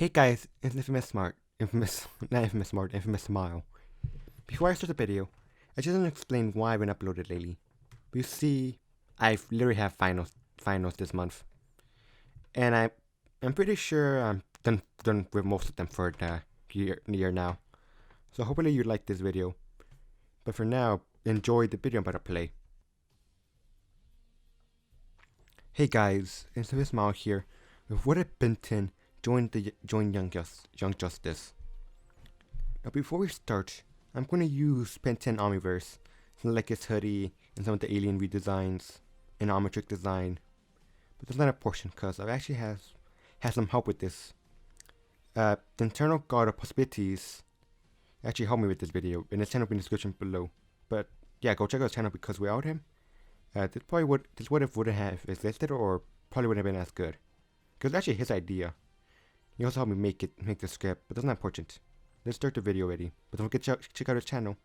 Hey guys, it's Infamous Smile. Before I start the video, I just want to explain why I haven't uploaded lately. But you see, I've literally have finals this month, and I'm pretty sure I'm done with most of them for the year now. So hopefully you like this video. But for now, enjoy the video I'm about to play. Hey guys, Infamous Smile here with What If Benton join Young Justice. Now before we start, I'm going to use Benton Omniverse, something like his hoodie and some of the alien redesigns and Omnitrick design. But that's not a portion because I actually had some help with this. The internal god of possibilities actually helped me with this video, and his channel will be in the description below. But yeah, go check out his channel because without him, this wouldn't have existed or probably wouldn't have been as good. Because it's actually his idea. He also helped me make the script, but that's not important. Let's start the video already, but don't forget to check out his channel.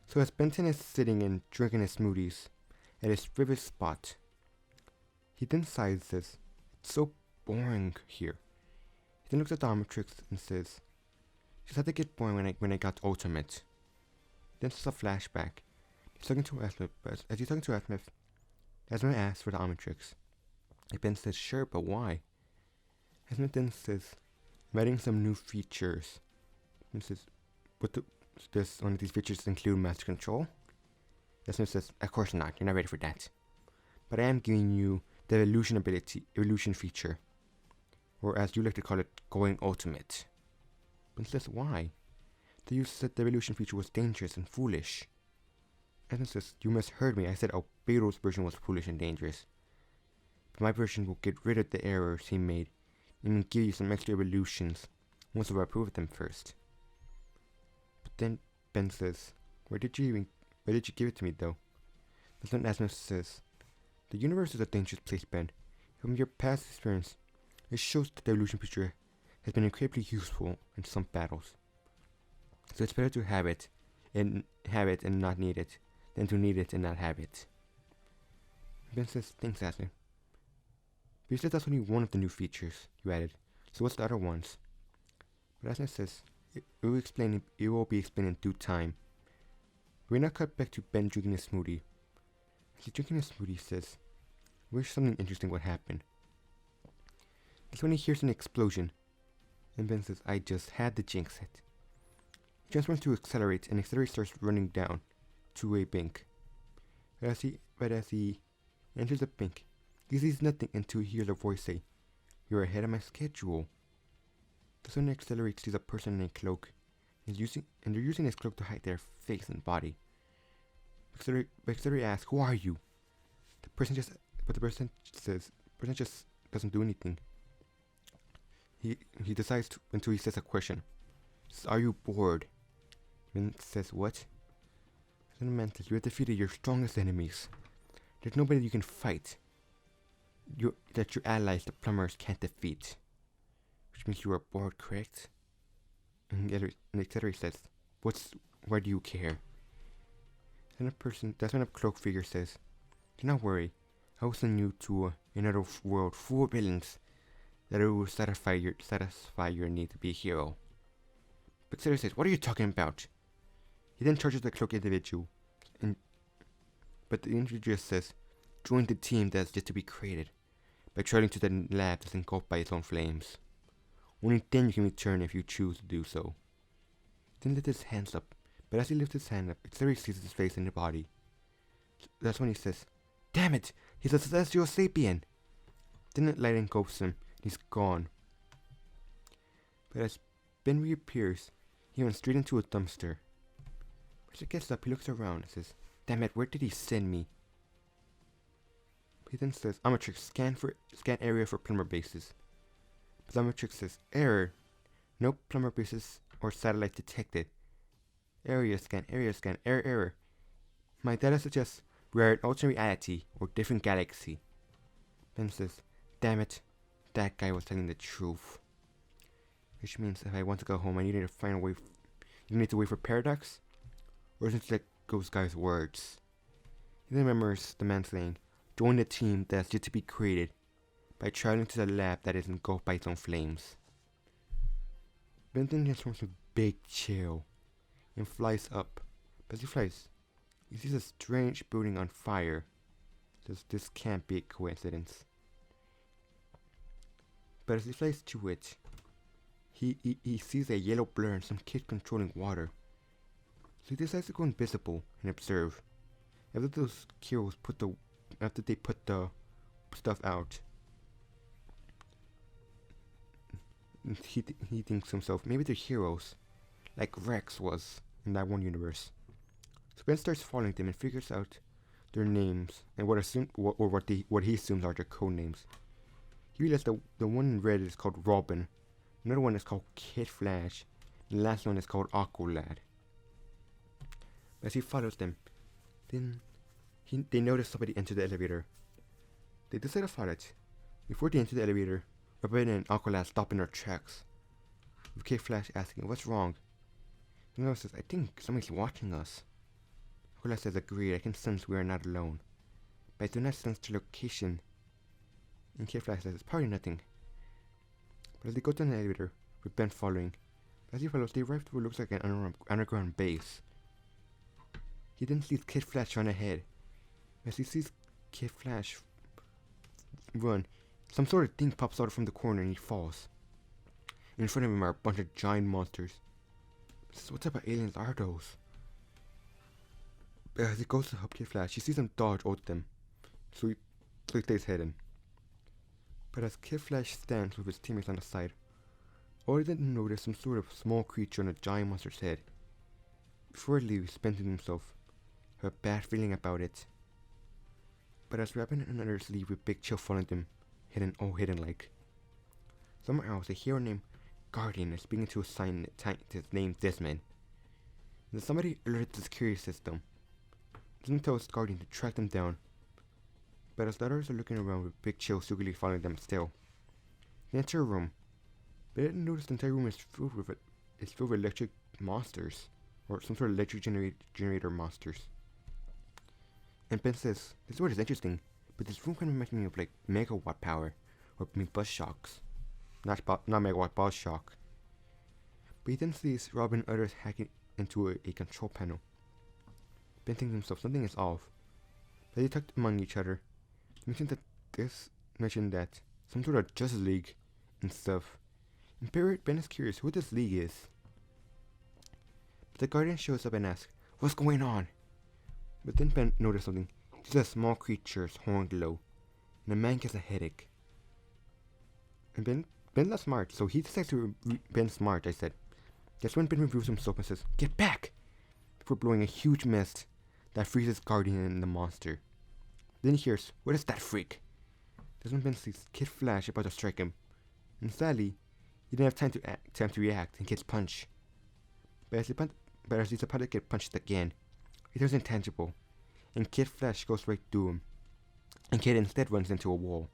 So as Benton is sitting and drinking his smoothies at his favorite spot, he then sighs and says, "It's so boring here." He then looks at the Omnitrix and says, "She had to get boring when I got Ultimate." Then there's a flashback. He's talking to Asmith, but as he's talking to Asmith asks for the Omnitrix. Ben says, "Sure, but why?" Asmith then says, "I'm adding some new features." And says, does one of these features include master control?" Asmith says, "Of course not, you're not ready for that. But I am giving you the evolution feature. Or as you like to call it, going ultimate." Ben says, "Why?" "The user said the evolution feature was dangerous and foolish." Asmith says, "You misheard me. I said Albedo's version was foolish and dangerous. But my version will get rid of the errors he made and give you some extra evolutions once I approve them first." But then Ben says, why did you give it to me though?" That's when Asmus says, "The universe is a dangerous place, Ben. From your past experience, it shows that the evolution feature has been incredibly useful in some battles. So it's better to have it and not need it than to need it and not have it." Ben says, "Thanks, Asmus. But you said that's only one of the new features you added, so what's the other ones?" But Asna says, it will be explained in due time. We now cut back to Ben drinking his smoothie. As he's drinking his smoothie, he says, "Wish something interesting would happen." That's when he hears an explosion, and Ben says, "I just had to jinx it." He transforms to Accelerate, and Accelerate starts running down to a bank. But as he enters the bank, he sees nothing until he hears a voice say, "You're ahead of my schedule." The sun accelerates sees a person in a cloak, and they're using his cloak to hide their face and body. Accelerate asks, "Who are you?" The person just doesn't do anything. He decides to, until he says a question. He says, "Are you bored?" Ben says, "What?" Then the man says, "You have defeated your strongest enemies. There's nobody you can fight that your allies, the plumbers, can't defeat. Which means you are bored, correct?" And Accelerate says, "Why do you care?" That's when a cloak figure says, "Do not worry. I will send you to another world full of villains that will satisfy your need to be a hero." But Accelerate says, "What are you talking about?" He then charges the cloak individual, but the individual says, "Join the team that's yet to be created by traveling to the lab that's engulfed by its own flames. Only then you can return if you choose to do so." Then lifts his hands up, but as he lifts his hand up, Accelerate sees his face in the body. That's when he says, "Damn it! He's a celestial sapien!" Then the light engulfs him, and he's gone. But as Ben reappears, he runs straight into a dumpster. As he gets up, he looks around and says, "Damn it, where did he send me?" He then says, "Omnitrix, scan area for plumber bases." But Omnitrix says, "Error. No plumber bases or satellites detected. Area scan, error. My data suggests we are in alternate reality or different galaxy." Ben says, "Damn it, that guy was telling the truth." Which means if I want to go home, I need to find a way. You need to wait for Paradox, or isn't it like those guys' words? He then remembers the man saying, "Join the team that's yet to be created by traveling to the lab that is engulfed by its own flames." Benton transforms into Big Chill and flies up. As he flies, he sees a strange building on fire. This can't be a coincidence. But as he flies to it, he sees a yellow blur and some kid controlling water. So he decides to go invisible and observe. After those heroes put the stuff out, he thinks to himself, maybe they're heroes, like Rex was in that one universe. So Ben starts following them and figures out their names and what he assumes are their code names. He realizes the one in red is called Robin, another one is called Kid Flash, and the last one is called Aqualad. As he follows them, then they notice somebody enter the elevator. They decide to follow it. Before they enter the elevator, Robin and Aqualad stop in their tracks, with Kid Flash asking, "What's wrong?" And Robin says, "I think somebody's watching us." Aqualad says, "Agreed, I can sense we are not alone, but I do not sense the location." And Kid Flash says, "It's probably nothing." But as they go down the elevator, with Ben following, as he follows, they arrive to what looks like an underground base. He then sees Kid Flash run ahead. As he sees Kid Flash run, some sort of thing pops out from the corner and he falls. In front of him are a bunch of giant monsters. So what type of aliens are those? But as he goes to help Kid Flash, he sees them dodge out them. So he stays hidden. But as Kid Flash stands with his teammates on the side, all he didn't notice some sort of small creature on a giant monster's head. Before he leaves, Ben thinks to himself, "I have a bad feeling about it." But as Robin and others leave with Big Chill following them, hidden like. Somewhere else, a hero named Guardian is speaking to a scientist named Desmond. Then somebody alerted the security system. Desmond tells Guardian to track them down. But as the others are looking around with Big Chill secretly following them still, they enter a room. But they didn't notice the entire room is filled with electric monsters, or some sort of electric generator monsters. And Ben says, "This word is interesting, but this room kind of reminds me of like megawatt power, or buzz shocks. Not megawatt, buzz shock." But he then sees Robin and others hacking into a control panel. Ben thinks to himself, something is off. But they talked among each other. Mentioned that some sort of Justice League and stuff. And Ben is curious who this league is. But the Guardian shows up and asks, "What's going on?" But then Ben noticed something. He sees a small creature's horn glow, and a man gets a headache. And Ben's not smart, so he decides to Ben's smart, I said. That's when Ben reveals himself and says, "Get back!" before blowing a huge mist that freezes Guardian and the monster. Then he hears, "What is that freak?" That's when Ben sees Kid Flash about to strike him. And sadly, he didn't have time to react and gets punched. But as he's about to get punched again, he turns intangible, and Kid Flash goes right through him, and Kid instead runs into a wall.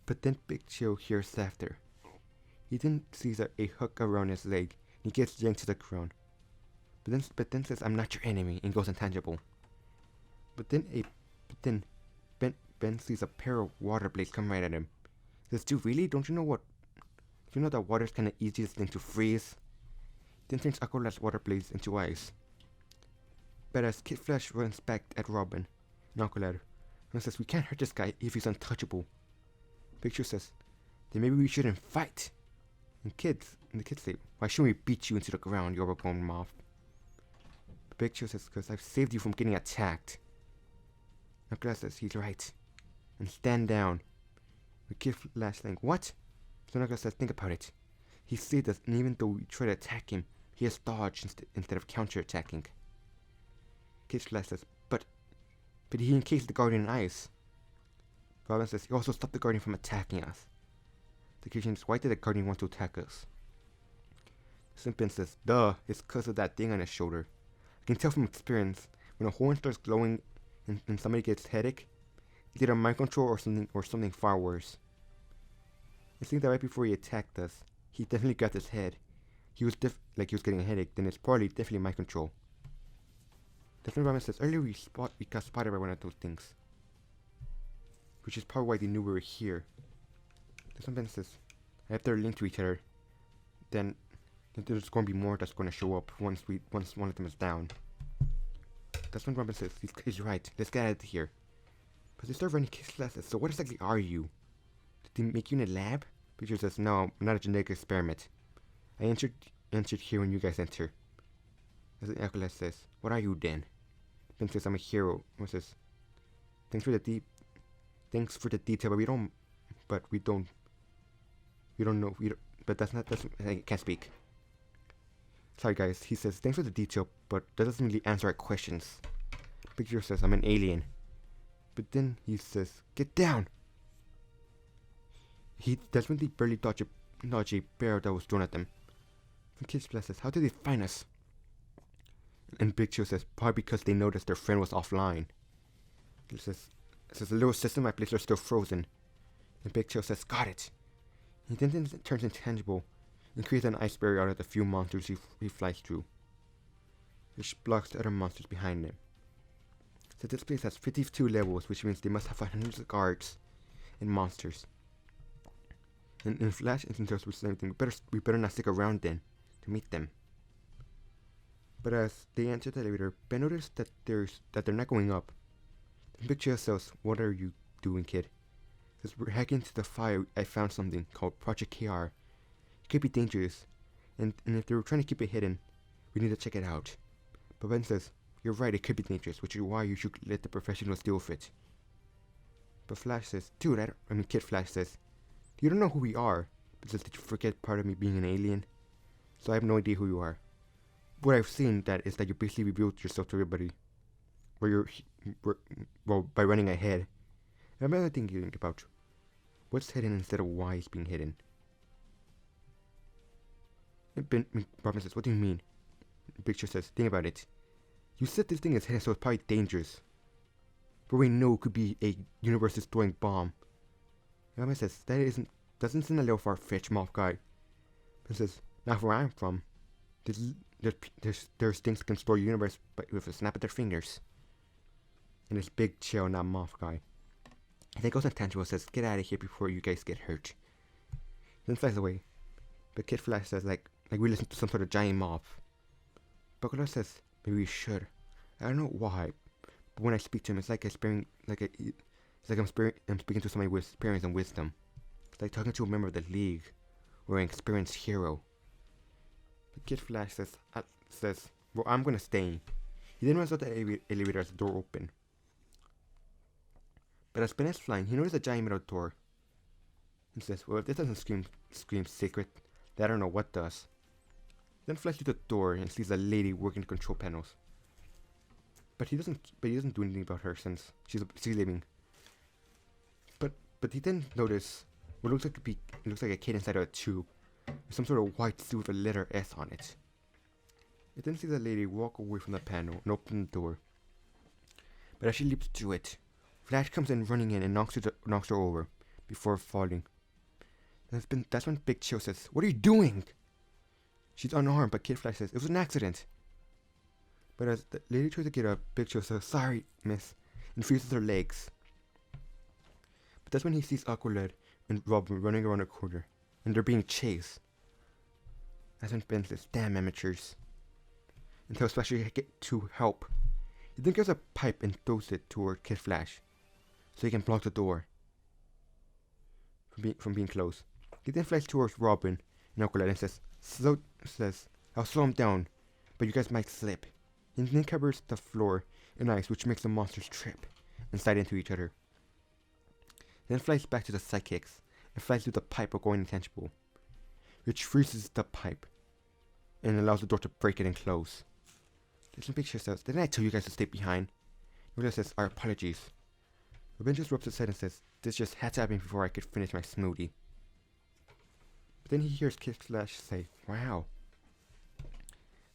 But then Big Chill hears laughter. He then sees a hook around his leg, and he gets yanked to the ground. But then says, "I'm not your enemy," and goes intangible. But then Ben sees a pair of water blades come right at him. He says, "Dude, really? Don't you know that water's kind of easiest thing to freeze?" Then turns Aqualad's water blades into ice. But as Kid Flash runs back at Robin and Aqualad, and says, "We can't hurt this guy if he's untouchable." Picture says, "Then maybe we shouldn't fight." And the kids say, "Why shouldn't we beat you into the ground, you overgrown moth?" But Picture says, "Because I've saved you from getting attacked." Aqualad says, "He's right. And stand down." The Kid Flash saying, "What?" So Aqualad says, "Think about it. He saved us, and even though we try to attack him, he has dodged instead of counter-attacking." Kid Flash says, but he encased the Guardian in ice." Robin says, "He also stopped the Guardian from attacking us." The Kid says, "Why did the Guardian want to attack us?" Simpin says, "Duh, it's because of that thing on his shoulder. I can tell from experience, when a horn starts glowing and somebody gets headache, it's either mind control or something far worse. It seems that right before he attacked us, he definitely got his head. He was getting a headache, then it's probably definitely mind control." That's when Robin says, "Earlier we got spotted by one of those things, which is probably why they knew we were here." That's when Ben says, "I have they're linked to each other, then there's going to be more that's going to show up once one of them is down. That's when Robin says, he's right, let's get out of here. But they start running classes, so what exactly are you? Did they make you in a lab? Picture says, no, I'm not a genetic experiment. I entered here when you guys enter. As Nicholas says, what are you then? Ben says, I'm a hero. One says, thanks for the detail, but we don't know, but that's I can't speak. Sorry guys, he says, thanks for the detail, but that doesn't really answer our questions. Picture says, I'm an alien. But then he says, get down! He definitely barely dodged a bear that was thrown at them. And Kid Flash says, how did they find us? And Big Chill says, probably because they noticed their friend was offline. He says, the little system my place are still frozen. And Big Chill says, got it. He then turns intangible and creates an ice barrier out of the few monsters he flies through, which blocks the other monsters behind him. So this place has 52 levels, which means they must have hundreds of guards and monsters. And in Flash and Sintos was saying, we better not stick around then to meet them. But as they enter the elevator, Ben noticed that they're not going up. The Big Chill says, what are you doing, kid? He says, we're hacking into the file. I found something called Project KR. It could be dangerous, and if they were trying to keep it hidden, we need to check it out. But Ben says, you're right, it could be dangerous, which is why you should let the professionals deal with it. But Flash says, dude, Kid Flash says, you don't know who we are. But says, did you forget part of me being an alien? So I have no idea who you are. What I've seen that is that you basically revealed yourself to everybody, by running ahead. And I'm really thinking about what's hidden instead of why it's being hidden. And Robin says, what do you mean? Picture says, think about it. You said this thing is hidden, so it's probably dangerous. But we know it could be a universe-destroying bomb. Robin says, doesn't seem a little far-fetched, moth guy. Ben says, not where I'm from. There's things that can store the universe with a snap of their fingers. And this Big Chill, not moth guy. And then goes intangible and says, get out of here before you guys get hurt. Then flies away. But Kid Flash says, like we listen to some sort of giant moth. Buckler says, maybe we should. I don't know why, but when I speak to him, it's like I'm speaking to somebody with experience and wisdom. It's like talking to a member of the League, or an experienced hero. But Kid Flash says, well, I'm gonna stay. He then runs out the elevator as the door open. But as Ben is flying, he notices a giant metal door. He says, well, if this doesn't scream secret, then I don't know what does. Then flies through the door and sees a lady working the control panels. But he doesn't do anything about her since she's leaving. But he then notices what looks like a kid inside of a tube, with some sort of white suit with a letter S on it. He then sees a lady walk away from the panel and open the door. But as she leaps through it, Flash comes in running in and knocks her over before falling. That's when Big Chill says, what are you doing? She's unarmed, but Kid Flash says, it was an accident. But as the lady tries to get up, Big Chill says, sorry, miss, and freezes her legs. But that's when he sees Aqualad and Robin running around a corner, and they're being chased. That's when Ben says, damn amateurs, and tells Flash to get to help. He then grabs a pipe and throws it toward Kid Flash, so he can block the door from being closed. He then flies towards Robin and Aqualad and says, I'll slow him down, but you guys might slip. And then covers the floor in ice, which makes the monsters trip and slide into each other. Then flies back to the sidekicks and flies through the pipe while going intangible, which freezes the pipe and allows the door to break it and close. Little Picture says, didn't I tell you guys to stay behind? Yoda says, our apologies. Robin just rubs his head and says, this just had to happen before I could finish my smoothie. But then he hears Kid Flash say, wow.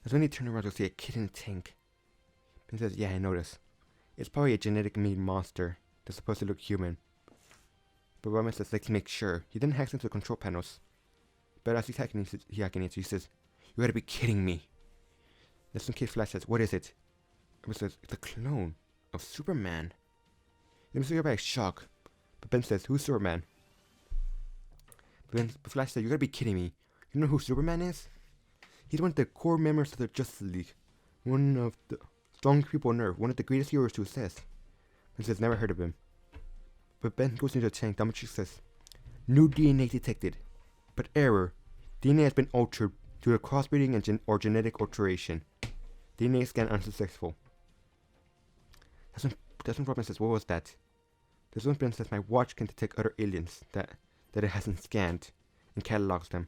That's when he turns around to see a kid in a tank. Ben says, yeah, I noticed. It's probably a genetic made monster that's supposed to look human. But Robin says, let's make sure. He then hacks into the control panels. But as he's hacking into he says, you gotta be kidding me. That's when Kid Flash says, what is it? Robin says, it's a clone of Superman. Then Mr. Everybody is shocked. But Ben says, who's Superman? But Flash says, you gotta be kidding me. You know who Superman is? He's one of the core members of the Justice League. One of the strongest people on Earth. One of the greatest heroes to exist. Ben says, never heard of him. But Ben goes into the tank. Domitric says, new DNA detected. But error. DNA has been altered due to crossbreeding and or genetic alteration. DNA scan unsuccessful. That's when Robin says, what was that? That's when Ben says, my watch can detect other aliens that it hasn't scanned and catalogs them.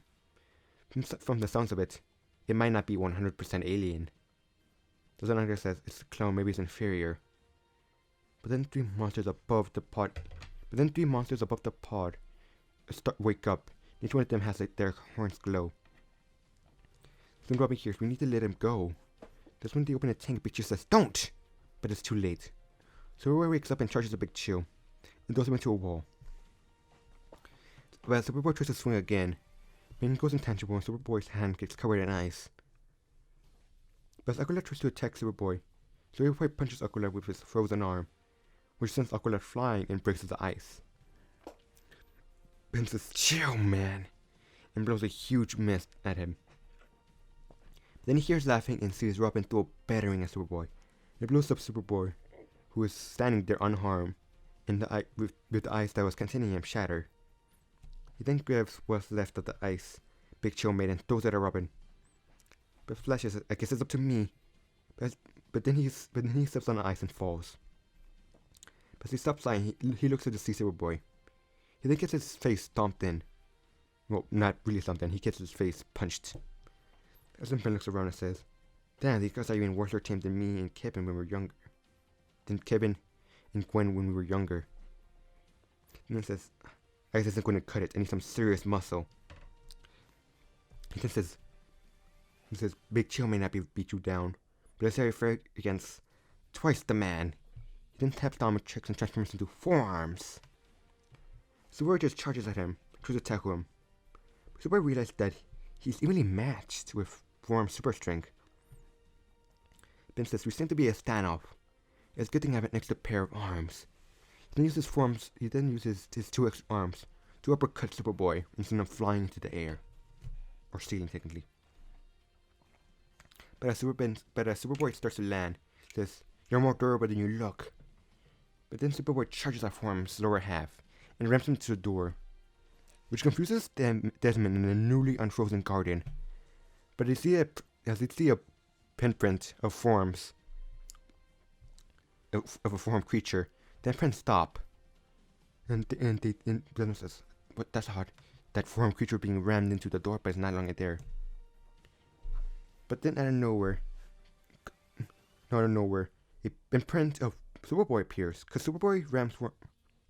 From the sounds of it, it might not be 100% alien. That's when Anchor says, it's a clone, maybe it's inferior. But then three monsters above the pod wake up. Each one of them has like their horns glow. Then Robin hears, we need to let him go. That's when they open a tank. Big Chill says, don't! But it's too late. Superboy wakes up and charges a Big Chill and throws him into a wall. But as Superboy tries to swing again, Ben goes intangible and Superboy's hand gets covered in ice. But as Aqualad tries to attack Superboy punches Aqualad with his frozen arm, which sends Aqualad flying and breaks the ice. Ben says, chill, man, and blows a huge mist at him. Then he hears laughing and sees Robin throw a battering at Superboy. It blows up Superboy, who is standing there unharmed, and with the ice that was containing him shattered. He then grabs what's left of the ice Big Chill made and throws it at Robin. But Flash says, I guess it's up to me. But then he steps on the ice and falls. But as he stops flying, he looks at the sea Superboy. He then gets his face stomped in. Well, not really stomped in. He gets his face punched. As Ben looks around and says, damn, these guys are even worse team than me and Kevin when we were younger. Than Kevin and Gwen when we were younger. And then says, I guess isn't going to cut it. I need some serious muscle. He then says, Big Chill may not beat you down, but let's say I fight against twice the man. He then taps down with tricks and transforms into forearms. Superboy just charges at him, tries to tackle him. Superboy realizes that he's evenly matched with forearm super strength. Ben says, we seem to be a standoff. It's a good thing I have an extra pair of arms. He then uses his two extra arms to uppercut Superboy and send him flying into the air. Or ceiling, technically. But as Superboy starts to land, he says, you're more durable than you look. But then Superboy charges at Form's lower half and rams him to the door, which confuses Desmond in a newly unfrozen garden. But as they see a pinprint of forms of a formed creature, the imprint stop, and Desmond says, "But that's odd. That formed creature being rammed into the door, but it's not longer there." But then out of nowhere, a imprint of Superboy appears, because Superboy rams the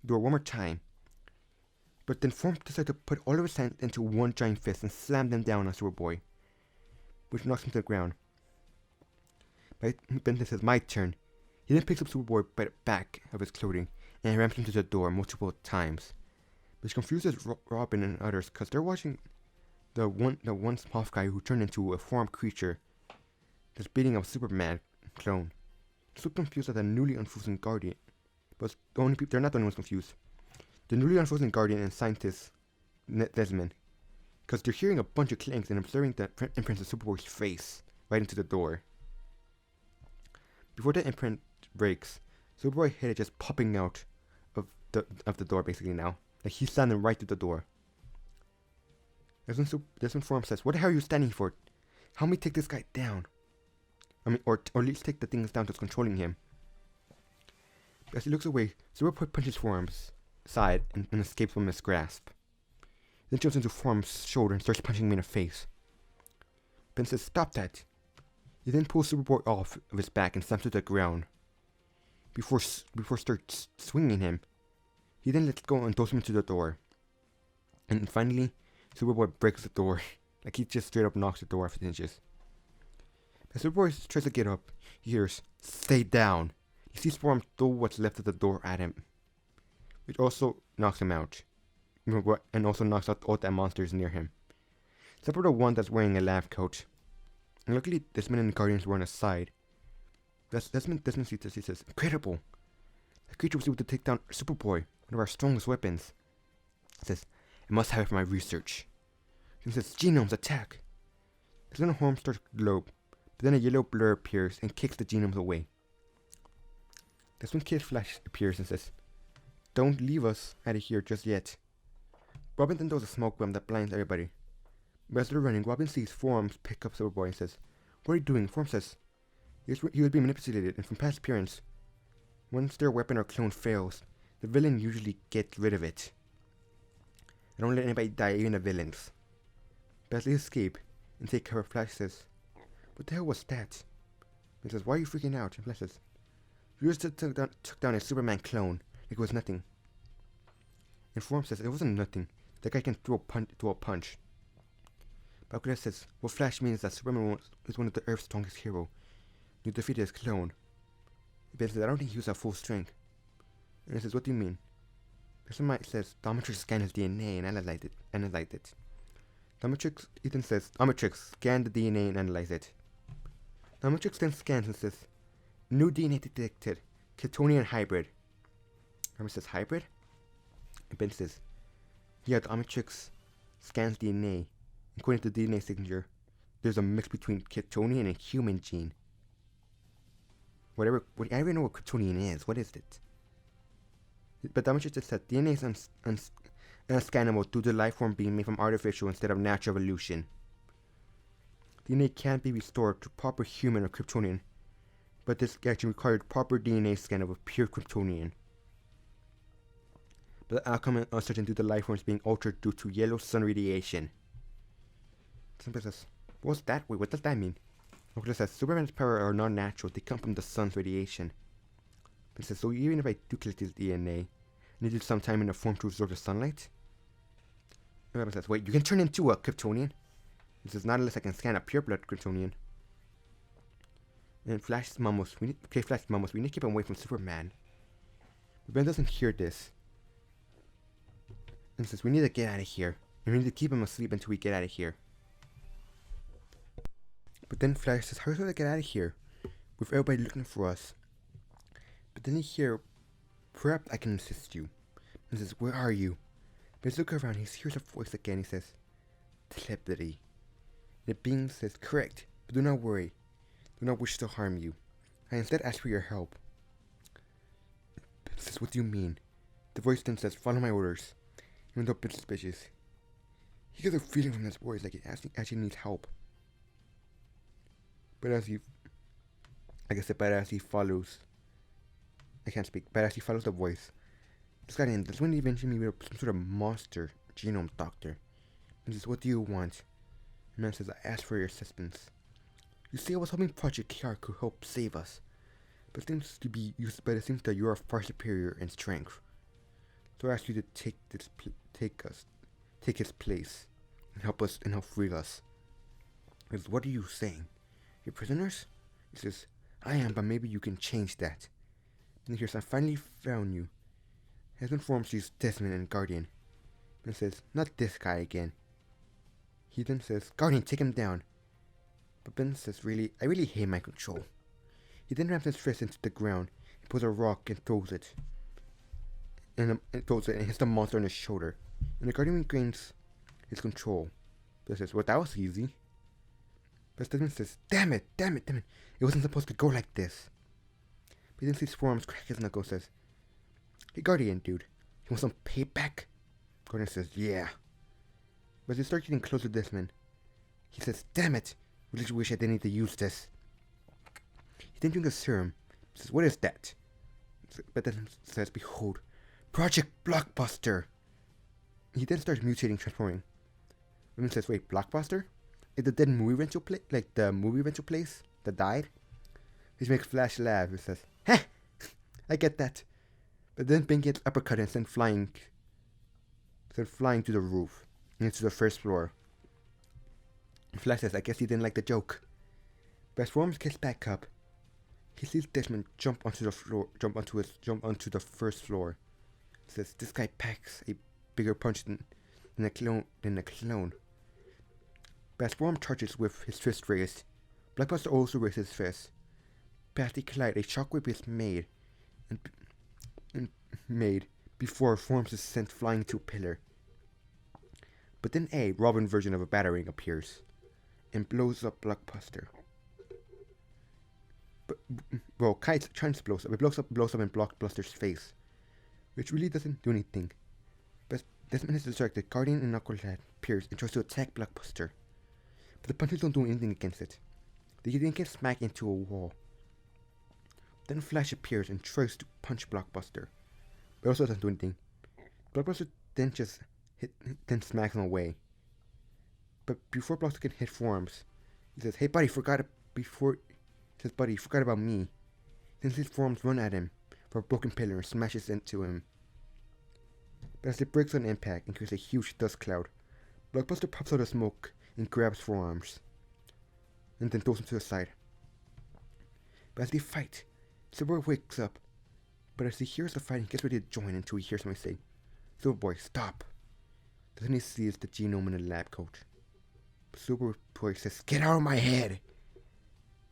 door one more time. But then Form decides to put all of his hands into one giant fist and slam them down on Superboy, which knocks him to the ground. But then it says, my turn. He then picks up Superboy by the back of his clothing and rams him to the door multiple times, which confuses Robin and others because they're watching the one soft guy who turned into a formed creature that's beating up Superman clone. So confused at the newly unfrozen Guardian, but they're not the only ones confused. The newly unfrozen Guardian and scientist Desmond, because they're hearing a bunch of clanks and observing the imprint of Superboy's face right into the door. Before the imprint breaks, Superboy's head is just popping out of the door basically now. Like he's standing right at the door. Desmond Form says, "What the hell are you standing for? Help me take this guy down. Or at least take the things down that's controlling him." As he looks away, Superboy punches Form's side and escapes from his grasp. Then jumps into Form's shoulder and starts punching him in the face. Ben says, "Stop that." He then pulls Superboy off of his back and slams to the ground. Before starts swinging him, he then lets go and throws him into the door. And finally, Superboy breaks the door. Like he just straight up knocks the door off its hinges. As Superboy tries to get up, he hears, "Stay down." He sees Form throw what's left of the door at him, which also knocks him out. And also knocks out all the monsters near him, except for the one that's wearing a lab coat. And luckily, Desmond and the Guardians were on his side. Desmond sees this. He says, "Incredible! The creature was able to take down Superboy, one of our strongest weapons." He says, "I must have it for my research." He says, genomes attack. His little horn starts to glow, but then a yellow blur appears and kicks the genomes away. That's when Kid Flash appears and says, don't leave us out of here just yet. Robin then throws a smoke bomb that blinds everybody. But as they're running, Robin sees Forms pick up Superboy and says, what are you doing? Forms says, he was being manipulated, and from past appearance, once their weapon or clone fails, the villain usually gets rid of it. I don't let anybody die, even the villains. But as they escape and take cover, Flash says, what the hell was that? He says, why are you freaking out? And Flash says, you just took down a Superman clone like it was nothing. And Form says, it wasn't nothing. That guy can throw a punch. But Aquila says, what Flash means that Superman is one of the Earth's strongest heroes. You defeated his clone. Ben says, I don't think he was at full strength. And he says, what do you mean? Somebody says, Dominatrix scanned his DNA and analyzed it. Ethan says, Dominatrix scanned the DNA and analyzed it. Dominatrix then scans and says, new DNA detected, Kryptonian hybrid. Herman says, hybrid? And Ben says, yeah, Dominatrix scans DNA. According to the DNA signature, there's a mix between Kryptonian and human gene. I don't even know what Kryptonian is. What is it? But Dominatrix just said DNA is unscannable due to life form being made from artificial instead of natural evolution. DNA can't be restored to proper human or Kryptonian, but this actually required proper DNA scan of a pure Kryptonian. But the outcome is uncertain due to life forms being altered due to yellow sun radiation. Somebody says, what's that? Wait, what does that mean? Oculus says, Superman's powers are not natural, they come from the sun's radiation. It says, so even if I do collect his DNA, I needed some time in the form to absorb the sunlight? And Robin says, wait, you can turn into a Kryptonian? It says, not unless I can scan a pure blood Kryptonian. And Flash's mumbles, we need to keep him away from Superman. But Ben doesn't hear this. And says, we need to get out of here. And we need to keep him asleep until we get out of here. But then Flash says, how are we going to get out of here? With everybody looking for us. But then he hears, perhaps I can assist you. And says, where are you? But he looks around, he hears a voice again. He says, telepathy. And the being says, correct, but do not worry. Do not wish to harm you. I instead ask for your help. Ben says, what do you mean? The voice then says, follow my orders. Even though Ben suspicious, he gets a feeling from his voice like he actually needs help. But as he follows, I can't speak, but as he follows the voice, this guy in, that's when he eventually meets some sort of monster genome doctor. And says, what do you want? The man says, I asked for your assistance. You see, I was hoping Project KR could help save us, but it seems that you are far superior in strength. So I asked you to take his place, and help free us. He says, what are you saying? You're prisoners? He says, I am, but maybe you can change that. And he hears, I finally found you. Has informed you Desmond and Guardian. And says, not this guy again. He then says, Guardian, take him down. But Ben says, I really hate my control. He then rams his fist into the ground and pulls a rock and throws it. And hits the monster on his shoulder. And the Guardian regains his control. Ben says, well, that was easy. But Desmond says, damn it. It wasn't supposed to go like this. But he then sees Forms crack his knuckles, says, hey, Guardian, dude, you want some payback? Guardian says, yeah. But as he starts getting close to Desmond, he says, damn it, I really wish I didn't need to use this. He then drinks a serum. He says, what is that? But Desmond says, behold, Project Blockbuster. He then starts mutating, transforming. Desmond says, wait, Blockbuster? Is the dead movie rental place, like the movie rental place that died? He makes Flash laugh. He says, heh, I get that. But then Ben gets uppercut and sent flying to the roof and into the first floor. Flash says, I guess he didn't like the joke. But as Forms gets back up, he sees Desmond jump onto the first floor. He says, this guy packs a bigger punch than a clone. But as Form charges with his fist raised, Blockbuster also raises his fist. But as they collide, a shockwave is made before Forms is sent flying to a pillar. But then a Robin version of a batarang appears and blows up Blockbuster. But well, Kite's trying to blow up. It blows up in Blockbuster's face, which really doesn't do anything. But Desmond is distracted. Guardian and Knucklehead appears and tries to attack Blockbuster, but the punches don't do anything against it. They then get smacked into a wall. Then Flash appears and tries to punch Blockbuster, but also doesn't do anything. Blockbuster then then smacks him away. But before Blockbuster can hit forearms, he says, "Hey buddy, forgot about me." Then his forearms run at him for a broken pillar and smashes into him. But as it breaks on impact and creates a huge dust cloud, Blockbuster pops out of smoke and grabs forearms, and then throws him to the side. But as they fight, Superboy wakes up, but as he hears the fighting, he gets ready to join until he hears somebody say, "Superboy, stop." Then he sees the genome in the lab coat. Superboy says, "Get out of my head!"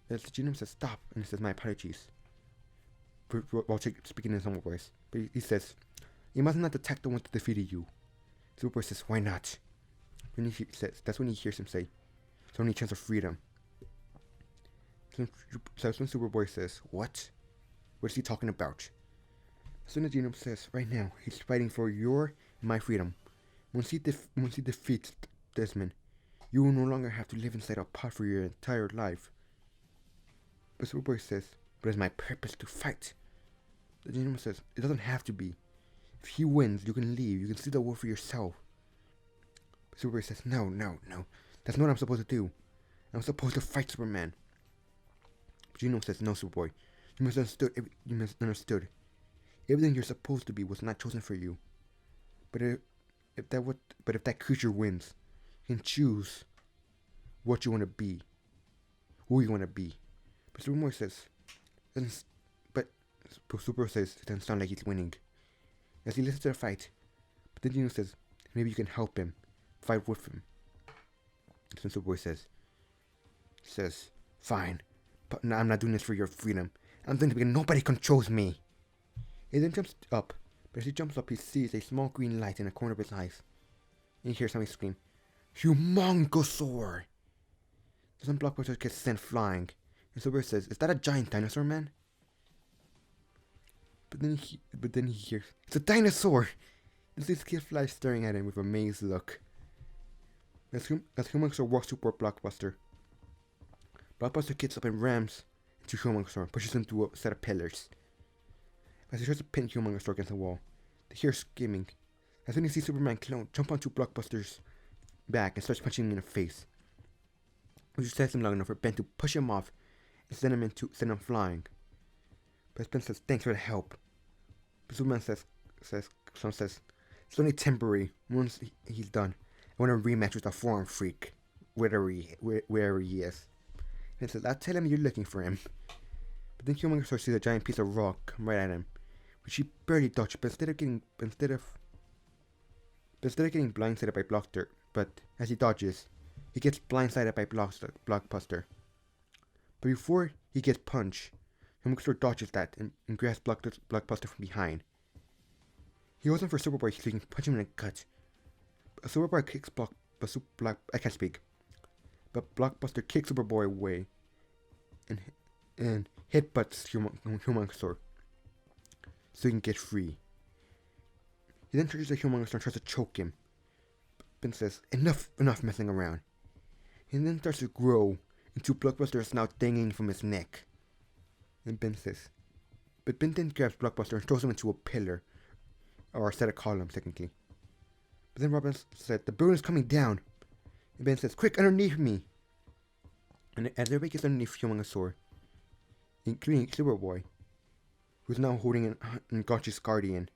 As the genome says, "Stop," and he says, "My apologies," while speaking in his normal voice. But he says, "You must not attack the one that defeated you." Superboy says, "Why not?" That's when he hears him say, "It's only a chance of freedom." So that's when Superboy says, "What? What is he talking about?" So the genome says, "Right now, he's fighting for your and my freedom. Once he defeats Desmond, you will no longer have to live inside a pod for your entire life." But Superboy says, "But it's my purpose to fight." The genome says, "It doesn't have to be. If he wins, you can leave. You can see the world for yourself." But Superboy says, No. That's not what I'm supposed to do. I'm supposed to fight Superman." But genome says, "No, Superboy. You misunderstood. Everything you're supposed to be was not chosen for you. But if that creature wins, you can choose what you want to be, who you want to be." But Superboy says, Superboy says it doesn't sound like he's winning. As he listens to the fight, but then Gino says, "Maybe you can help him, fight with him." So Superboy says, "Fine, but no, I'm not doing this for your freedom. I'm doing it because nobody controls me." He then jumps up, but as he jumps up, he sees a small green light in the corner of his eyes. And he hears somebody scream, "Humongosaur!" Then Blockbuster gets sent flying, and Superboy says, "Is that a giant dinosaur, man?" But then he hears, "It's a dinosaur!" And sees Kid Flash staring at him with a amazed look. As Humongosaur walks toward Blockbuster, Blockbuster gets up and rams into Humongosaur and pushes him through a set of pillars. As he tries to pin Humongosaur against the wall, they hear screaming. As when he sees Superman clone jump onto Blockbuster's back and starts punching him in the face, which sends him long enough for Ben to push him off and send him flying. But Ben says, "Thanks for the help." But Superman says, "It's only temporary. Once he's done, I want a rematch with a foreign freak, wherever he is." And he says, "I'll tell him you're looking for him." But then Humongosaur sees a giant piece of rock come right at him, which he barely dodged. But instead of getting blindsided by Blockbuster, but as he dodges, he gets blindsided by Blockbuster. But before he gets punched, Humongosaur dodges that and grabs Blockbuster from behind. He goes in for Superboy so he can punch him in the gut. But Superboy kicks I can't speak. But Blockbuster kicks Superboy away and headbutts Humongosaur so he can get free. He then turns to Humongosaur and tries to choke him. Ben says, enough messing around." He then starts to grow into Blockbuster is now dangling from his neck. And Ben then grabs Blockbuster and throws him into a pillar, or a set of columns technically. But then Robin said, "The building's coming down." And Ben says, "Quick, underneath me." And as everybody gets underneath Humongosaur, including Superboy, who's now holding an Gotch's Guardian,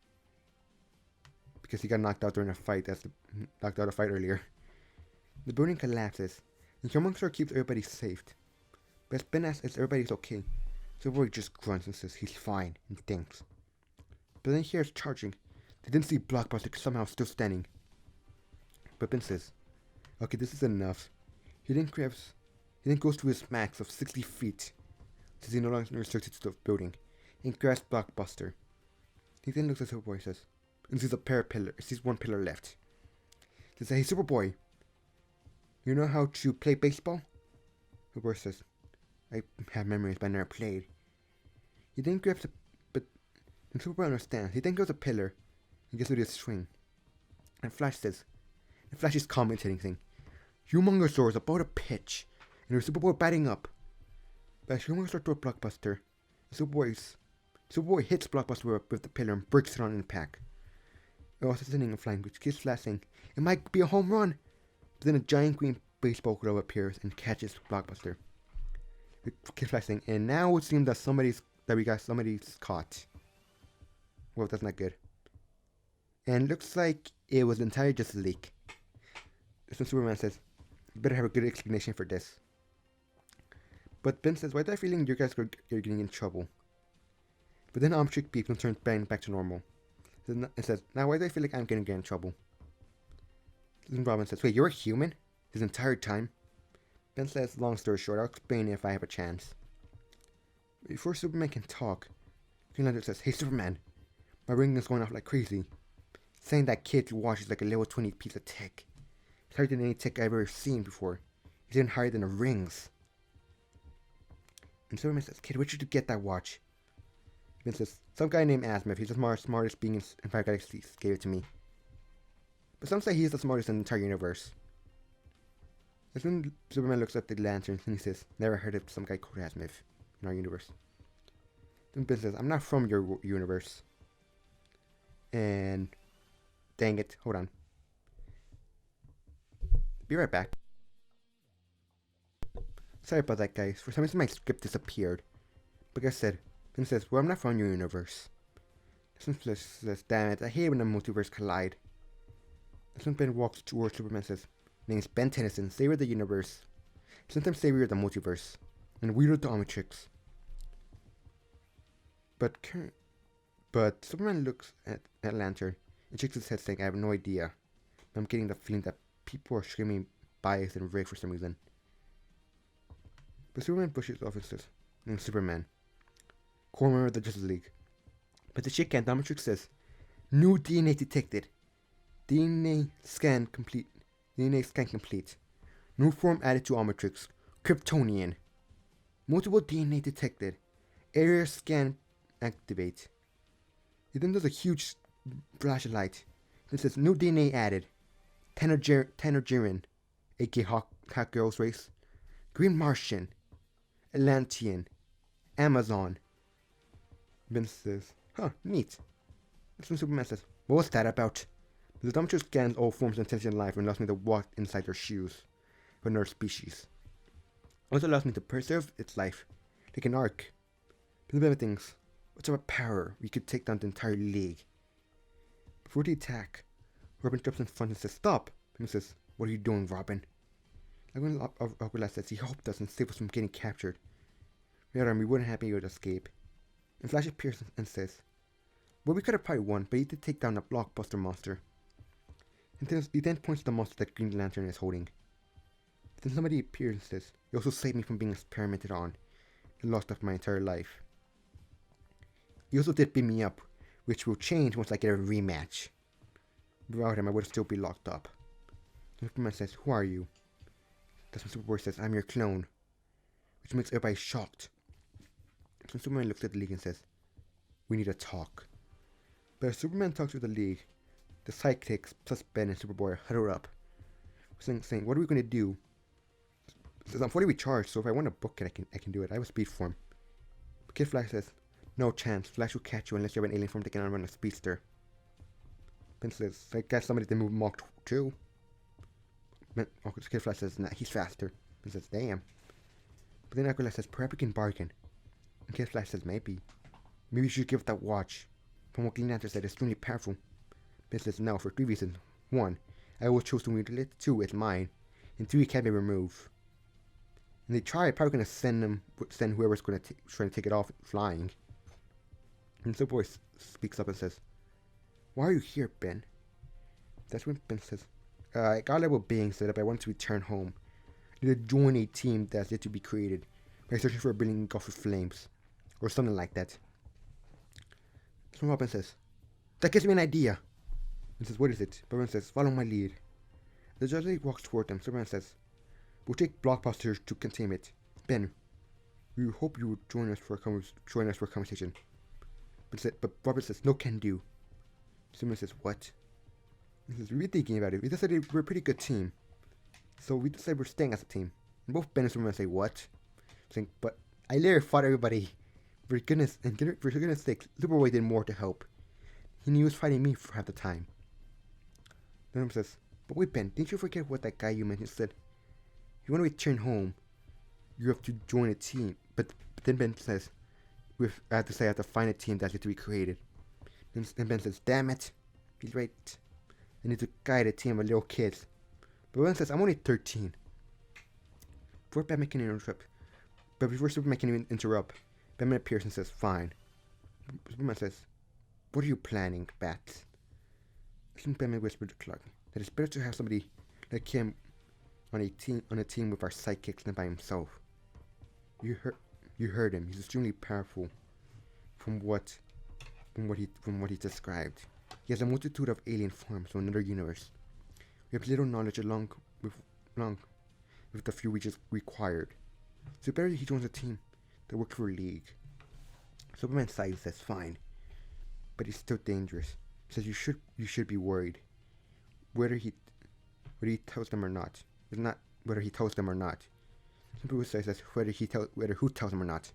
because he got knocked out during a fight, earlier. The building collapses, and Humongosaur keeps everybody safe. But as Ben asks if everybody's okay, Superboy just grunts and says he's fine and thanks. But then he hears charging. They didn't see Blockbuster somehow still standing. But Ben says, "Okay, this is enough." He then goes to his max of 60 feet, since he no longer restricted to the building, and grabs Blockbuster. He then looks at Superboy and says, and sees one pillar left. He says, hey, Superboy, you know how to play baseball? Superboy says, I have memories, but I never played. He then grabs a... But then Superboy understands. He then goes a pillar and gets with his swing. And Flash says... And Flash is commentating, saying, Humongousaur is about to pitch. And there's Superboy batting up. But Humongousaur throws Blockbuster. Superboy hits Blockbuster with the pillar and breaks it on impact. It also sending a flying, which keeps Flash saying, it might be a home run. But then a giant green baseball glove appears and catches Blockbuster. It keeps Flash saying, and now it seems that somebody's caught. Well, that's not good. And looks like it was entirely just a leak. So Superman says, you better have a good explanation for this. But Ben says, why do I feeling you guys are getting in trouble? But then Omtrick beeps and turns Ben back to normal. It says, now why do I feel like I'm gonna get in trouble? Then Robin says, wait, you're a human? This entire time? Ben says, long story short, I'll explain if I have a chance. Before Superman can talk, Green Lantern says, hey Superman, my ring is going off like crazy. Saying that kid's watch is like a level 20 piece of tech. It's higher than any tech I've ever seen before. It's even higher than the rings. And Superman says, kid, where'd you get that watch? Ben says, some guy named Azimuth, he's the smartest being in 5 galaxies, gave it to me. But some say he's the smartest in the entire universe. That's when Superman looks at the lanterns and he says, never heard of some guy called Azimuth in our universe. Then Ben says, I'm not from your universe. And dang it, hold on. Be right back. Sorry about that, guys. For some reason my script disappeared. But like I said, Ben says, well, I'm not from your universe. This one says, damn it, I hate when the multiverse collide. This one Ben walks towards Superman and says, my name's Ben Tennyson, savior of the universe. Sometimes savior of the multiverse. And weirdo the Omnitrix. But Superman looks at Lantern and shakes his head saying, I have no idea. I'm getting the feeling that people are screaming bias and rape for some reason. But Superman pushes off and says, I'm Superman, core member of the Justice League. But the shit can, Dominatrix says, new DNA detected. DNA scan complete. New form added to Omnitrix. Kryptonian. Multiple DNA detected. Area scan activate. It then does a huge flash of light. It says new DNA added. Tanagerin, aka Hawk Girl's race. Green Martian. Atlantean. Amazon. Ben says, huh, neat. That's when Superman says, what was that about? The Dominatrix scans all forms of intelligent life and allows me to walk inside their shoes of another species. It also allows me to preserve its life, like an ark. But the things, what's our power? We could take down the entire league. Before the attack, Robin jumps in front and says, stop! Ben says, what are you doing, Robin? Like when Aquila says he helped us and saved us from getting captured. Without him, we wouldn't have been able to escape. And Flash appears and says, well, we could have probably won, but he did take down a Blockbuster monster. And he then points to the monster that Green Lantern is holding. Then somebody appears and says, you also saved me from being experimented on and lost of my entire life. You also did beat me up, which will change once I get a rematch. Without him, I would still be locked up. Superman says, who are you? That's when Superboy says, I'm your clone. Which makes everybody shocked. So Superman looks at the League and says, we need to talk. But as Superman talks with the League, the sidekicks plus Ben and Superboy huddle up. Saying, what are we going to do? Says, I'm fully recharged, so if I want to book it, I can do it. I have a speed form. But Kid Flash says, no chance. Flash will catch you unless you have an alien form that can run a speedster. Ben says, I guess somebody did move Mach 2. Kid Flash says, nah, he's faster. Ben says, damn. But then Aquila says, perhaps we can bargain. And Kid Flash says, maybe. Maybe you should give that watch. From what Green Lantern said, it's extremely powerful. Ben says, no, for 3 reasons. 1, I always chose to wield it. 2, it's mine. And 3, it can't be removed. And they probably going to send whoever's going to try to take it off flying. And Superboy speaks up and says, why are you here, Ben? That's when Ben says, I got a level being set up. I want to return home. I need to join a team that's yet to be created. By searching for a building engulfed with flames. Or something like that. That's when Robin says, that gives me an idea. Ben says, what is it? Robin says, follow my lead. The judge walks toward them. Superman says, "We'll take Blockbuster to contain it. Ben, we hope you would join us for a conversation." But Robert says, "No can do." Superman says, "What?" He says, "We've been thinking about it. We decided we're a pretty good team. So we decided we're staying as a team." And both Ben and Superman say, "What?" Saying, "But I later fought everybody. For goodness sake, Superboy did more to help. He knew he was fighting me for half the time." Then says, "But wait, Ben, didn't you forget what that guy you mentioned said? If you want to return home, you have to join a team." But then Ben says, I have to find a team that's yet to be created." And Ben says, "Damn it. He's right. I need to guide a team of little kids." But Ben says, "I'm only 13. Before Superman can interrupt, Batman appears and says, "Fine." Superman says, "What are you planning, Bat?" Batman whispered to Clark that it's better to have somebody like him on a team with our sidekicks than by himself. You heard him. He's extremely powerful from what he described. He has a multitude of alien forms from another universe. We have little knowledge along with the few we just required. So better he joins a team that works for a league." Superman sighs and says, "Fine, but he's still dangerous." He says, you should be worried whether he tells them or not. It's not whether he tells them or not. Superman says whether who tells them or not.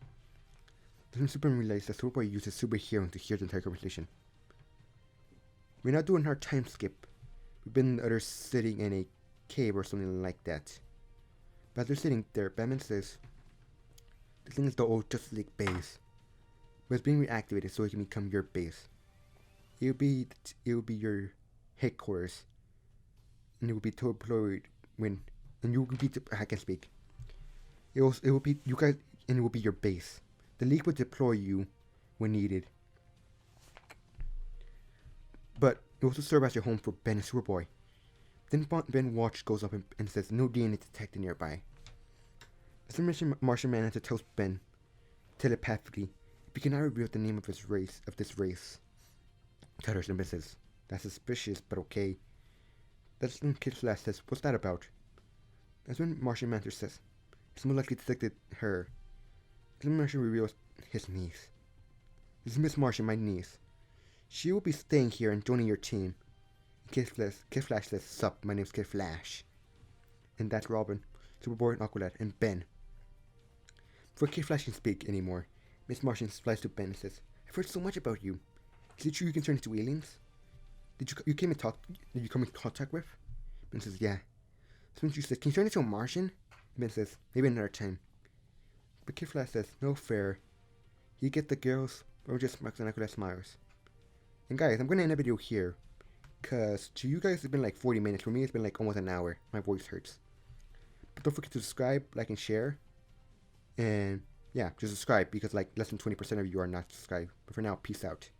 Then Superman realizes that Superboy uses superhearing to hear the entire conversation. "We're not doing our time skip. We've been in the other sitting in a cave or something like that." But as they're sitting there, Batman says, "This thing is the old Justice League base, but it's being reactivated so it can become your base. It will be your headquarters, and it will be deployed when, and you will be I can speak. It will be you guys, and it will be your base. The League will deploy you when needed, but it will also serve as your home for Ben and Superboy." Then Ben Watch goes up and says, "No DNA detected nearby." The Martian Manhunter tells Ben telepathically if he cannot reveal the name of this race. Tutters and Ben says, "That's suspicious, but okay." That's when Kid Flash says, "What's that about?" That's when Martian Manhunter says, "It's more likely detected her." Then Martian reveals his niece. "This is Miss Martian, my niece. She will be staying here and joining your team." Kid Flash says, "Sup, my name's Kid Flash." And that's Robin, Superboy, and Aqualad, and Ben. Before Kid Flash can speak anymore, Miss Martian flies to Ben and says, "I've heard so much about you. Is it true you can turn into aliens? Did you come in contact with?" Ben says, "Yeah." So when she says, "Can you turn into a Martian?" Ben says, "Maybe another time." But Kid Flash says, "No fair. You get the girls, or just smirks and Aqualad smiles." And guys, I'm going to end the video here, because to you guys it's been like 40 minutes. For me it's been like almost an hour. My voice hurts. But don't forget to subscribe, like, and share. And yeah, just subscribe, because like less than 20% of you are not subscribed. But for now, peace out.